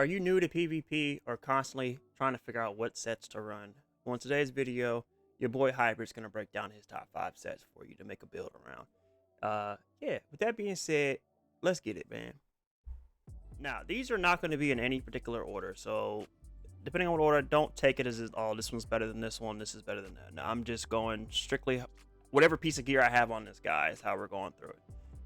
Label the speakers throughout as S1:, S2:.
S1: Are you new to PvP or constantly trying to figure out what sets to run? Well, in today's video, your boy Hybrid's going to break down his top 5 sets for you to make a build around. Yeah, with that being said, let's get it, man. Now, these are not going to be in any particular order, so depending on what order, don't take it as, oh, this one's better than this one, this is better than that. No, I'm just going strictly whatever piece of gear I have on this guy is how we're going through it.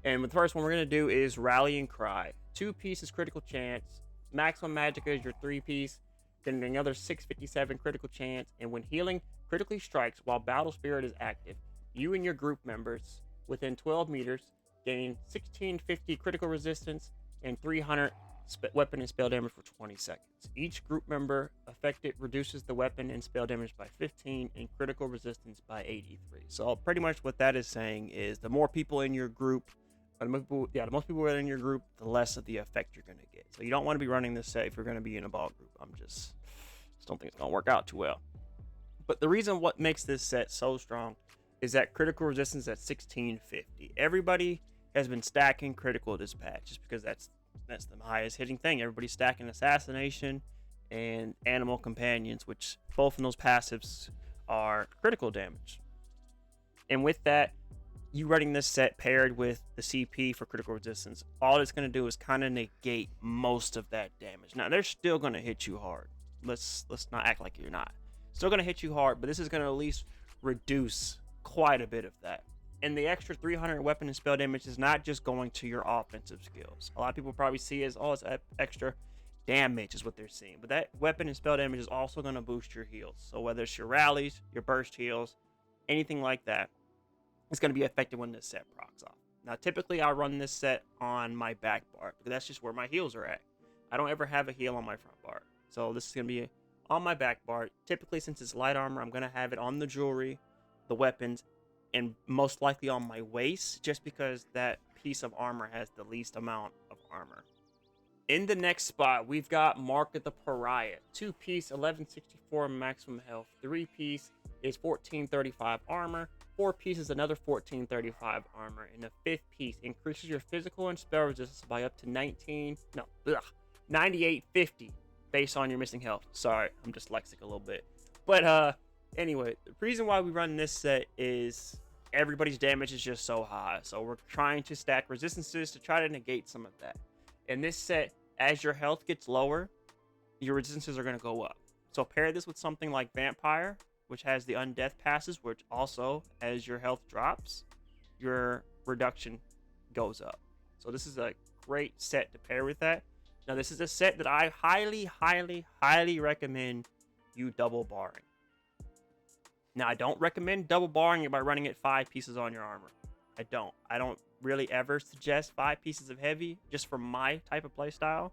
S1: And the first one we're going to do is Rallying Cry. 2 pieces critical chance. Maximum Magicka is your 3-piece. Then another 657 critical chance. And when healing critically strikes while Battle Spirit is active, you and your group members within 12 meters gain 1650 critical resistance and 300 weapon and spell damage for 20 seconds. Each group member affected reduces the weapon and spell damage by 15 and critical resistance by 83. So pretty much what that is saying is the more people in your group, the most people in your group, the less of the effect you're going to get. So you don't want to be running this set if you're going to be in a ball group. I just don't think it's going to work out too well. But the reason what makes this set so strong is that critical resistance at 1650. Everybody has been stacking critical this patch just because that's the highest hitting thing. Everybody's stacking Assassination and Animal Companions, which both of those passives are critical damage. And with that, you running this set paired with the CP for critical resistance, all it's going to do is kind of negate most of that damage. Now, they're still going to hit you hard. Let's not act like you're not. Still going to hit you hard, but this is going to at least reduce quite a bit of that. And the extra 300 weapon and spell damage is not just going to your offensive skills. A lot of people probably see as, oh, it's extra damage is what they're seeing. But that weapon and spell damage is also going to boost your heals. So whether it's your rallies, your burst heals, anything like that, it's going to be affected when this set procs off. Now, typically, I run this set on my back bar because that's just where my heals are at. I don't ever have a heal on my front bar. So this is going to be on my back bar. Typically, since it's light armor, I'm going to have it on the jewelry, the weapons, and most likely on my waist, just because that piece of armor has the least amount of armor. In the next spot, we've got Mark of the Pariah. 2-piece, 1164 maximum health. 3-piece is 1435 armor. 4-piece is another 1435 armor. And the 5th piece increases your physical and spell resistance by up to 9850 based on your missing health. Sorry, I'm dyslexic a little bit. But anyway, the reason why we run this set is everybody's damage is just so high. So we're trying to stack resistances to try to negate some of that. In this set, as your health gets lower, your resistances are going to go up. So pair this with something like Vampire, which has the Undeath passes, which also, as your health drops, your reduction goes up. So this is a great set to pair with that. Now, this is a set that I highly recommend you double barring. Now, I don't recommend double barring it by running it 5 pieces on your armor. I don't really ever suggest 5 pieces of heavy just for my type of play style.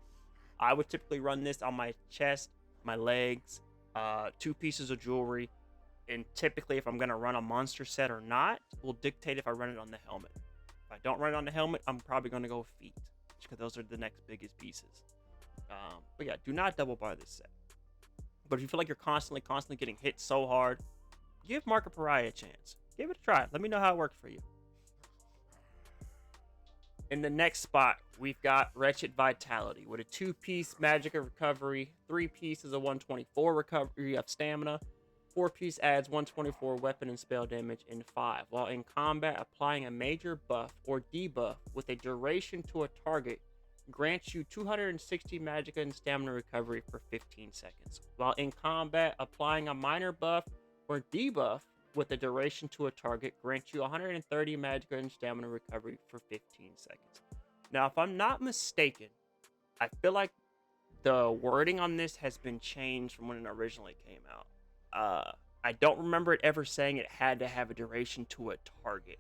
S1: I would typically run this on my chest, my legs, 2 pieces of jewelry, and typically if I'm going to run a monster set or not will dictate if I run it on the helmet. If I don't run it on the helmet, I'm probably going to go feet because those are the next biggest pieces. But yeah, do not double bar this set. But if you feel like you're constantly getting hit so hard, give Mark of Pariah a chance. Give it a try. Let me know how it worked for you. In the next spot, we've got Wretched Vitality with a 2-piece Magicka recovery, 3-piece is a 124 recovery of stamina, 4-piece adds 124 weapon and spell damage, and 5, while in combat applying a major buff or debuff with a duration to a target grants you 260 Magicka and stamina recovery for 15 seconds, while in combat applying a minor buff or debuff with a duration to a target grants you 130 Magicka and stamina recovery for 15 seconds. Now, if I'm not mistaken, I feel like the wording on this has been changed from when it originally came out. I don't remember it ever saying it had to have a duration to a target.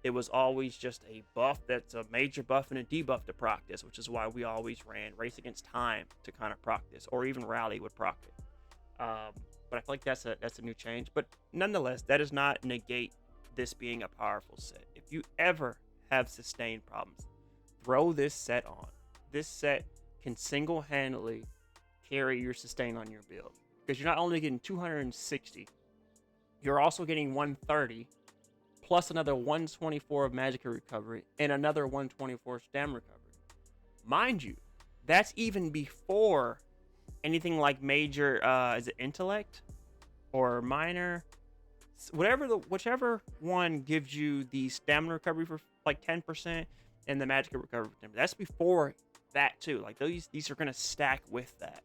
S1: It was always just a buff that's a major buff and a debuff to proc this, which is why we always ran Race Against Time to kind of proc this, or even Rally would proc it. But I feel like that's a new change. But nonetheless, that does not negate this being a powerful set. If you ever have sustain problems, throw this set on. This set can single-handedly carry your sustain on your build. Because you're not only getting 260, you're also getting 130, plus another 124 of Magicka recovery, and another 124 stamina recovery. Mind you, That's even before anything like major, is it intellect or minor? Whichever one gives you the stamina recovery for like 10% and the magic recovery for 10%. That's before that too. Like these are gonna stack with that.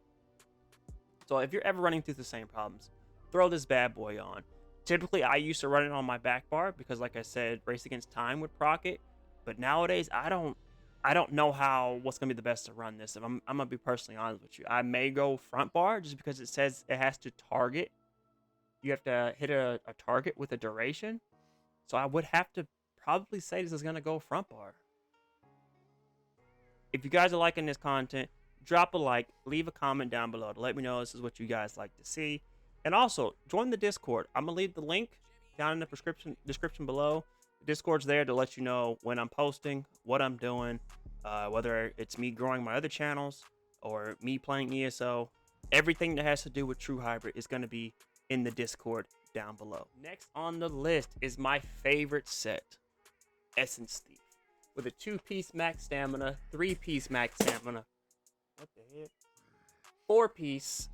S1: So if you're ever running through the same problems, throw this bad boy on. Typically, I used to run it on my back bar because, like I said, Race Against Time would proc it. But nowadays, I don't know what's gonna be the best to run this. If I'm gonna be personally honest with you, I may go front bar just because it says it has to target. You have to hit a target with a duration. So I would have to probably say this is gonna go front bar. If you guys are liking this content, drop a like, leave a comment down below to let me know this is what you guys like to see. And also, join the Discord. I'm going to leave the link down in the description below. The Discord's there to let you know when I'm posting, what I'm doing, whether it's me growing my other channels or me playing ESO. Everything that has to do with Truhybrid is going to be in the Discord down below. Next on the list is my favorite set, Essence Thief. With a 2-piece max stamina, 3-piece max stamina, what the heck? 4-piece,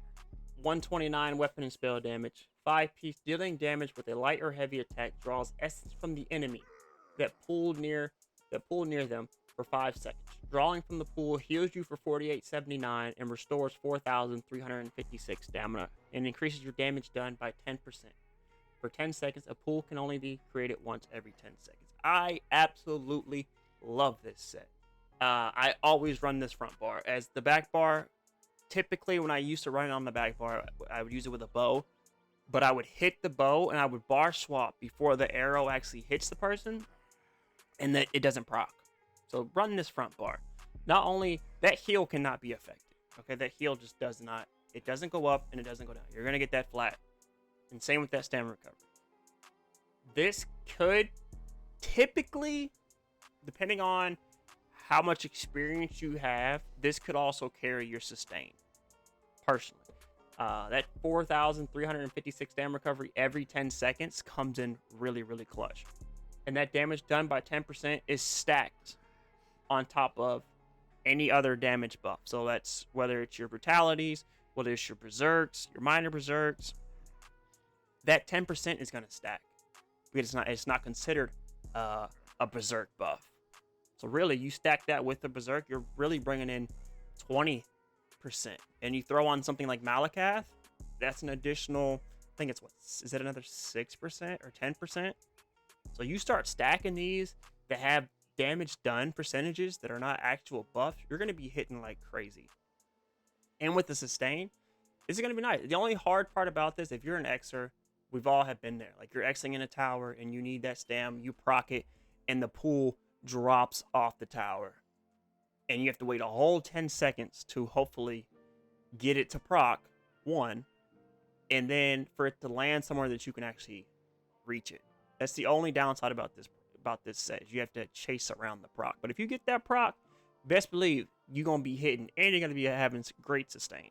S1: 129 weapon and spell damage, 5-piece dealing damage with a light or heavy attack, draws essence from the enemy that pool near them for 5 seconds. Drawing from the pool heals you for 48.79 and restores 4,356 stamina and increases your damage done by 10%. For 10 seconds, a pool can only be created once every 10 seconds. I absolutely love this set. I always run this front bar. As the back bar, typically when I used to run it on the back bar, I would use it with a bow, but I would hit the bow and I would bar swap before the arrow actually hits the person, and that it doesn't proc. So run this front bar. Not only that, heal cannot be affected. Okay, that heal just does not. It doesn't go up and it doesn't go down. You're gonna get that flat. And same with that stamina recovery. This could typically, depending on how much experience you have, this could also carry your sustain. Personally, that 4,356 damage recovery every 10 seconds comes in really, really clutch. And that damage done by 10% is stacked on top of any other damage buff. So that's whether it's your brutalities, whether it's your berserks, your minor berserks. That 10% is going to stack because it's not considered a berserk buff. So really, you stack that with the berserk, you're really bringing in 20%. And you throw on something like Malakath, that's an additional, I think it's is it another 6% or 10%? So you start stacking these that have damage done percentages that are not actual buffs, you're going to be hitting like crazy. And with the sustain, this is going to be nice. The only hard part about this, if you're an Xer, we've all have been there. Like you're Xing in a tower and you need that stam, you proc it, and the pool drops off the tower. And you have to wait a whole 10 seconds to hopefully get it to proc, one, and then for it to land somewhere that you can actually reach it. That's the only downside about this set. You have to chase around the proc. But if you get that proc, best believe you're going to be hitting and you're going to be having great sustain.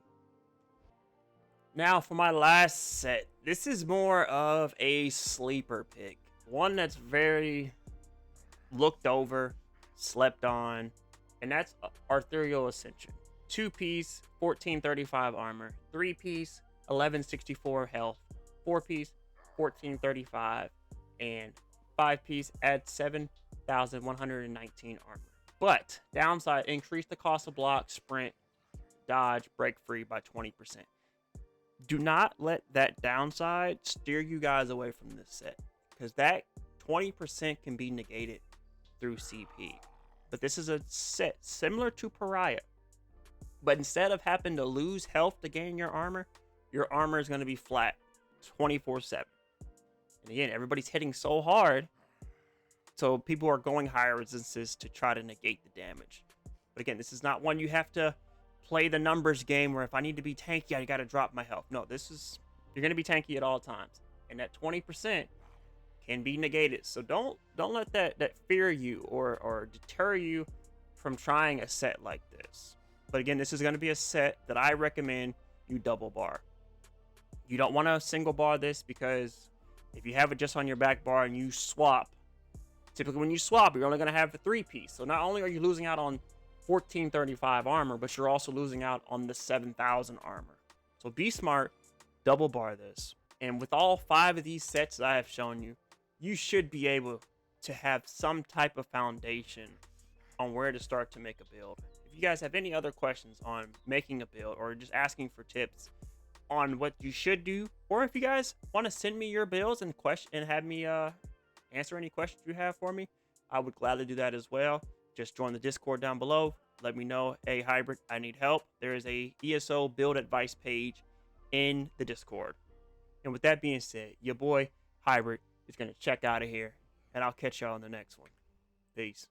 S1: Now for my last set, this is more of a sleeper pick. One that's very looked over, slept on, and that's Aethereal Accession. 2-piece, 1435 armor, 3-piece, 1164 health, 4-piece, 1435, and 5-piece adds 7,119 armor. But downside, increase the cost of block, sprint, dodge, break free by 20%. Do not let that downside steer you guys away from this set, because that 20% can be negated through CP. But this is a set similar to Pariah, but instead of having to lose health to gain your armor is going to be flat 24/7. And again, everybody's hitting so hard, so people are going higher resistances to try to negate the damage. But again, this is not one you have to play the numbers game where if I need to be tanky, I got to drop my health. No, you're going to be tanky at all times, and that 20% can be negated. So don't let that fear you or deter you from trying a set like this. But again, this is going to be a set that I recommend you double bar. You don't want to single bar this, because if you have it just on your back bar and you swap, typically when you swap, you're only going to have the 3-piece. So not only are you losing out on 1435 armor, but you're also losing out on the 7000 armor. So be smart, double bar this. And with all 5 of these sets that I have shown you, you should be able to have some type of foundation on where to start to make a build. If you guys have any other questions on making a build or just asking for tips on what you should do, or if you guys want to send me your builds and have me answer any questions you have for me, I would gladly do that as well. Just join the Discord down below. Let me know, hey Hybrid, I need help. There is a ESO build advice page in the Discord. And with that being said, your boy Hybrid is going to check out of here, and I'll catch y'all on the next one. Peace.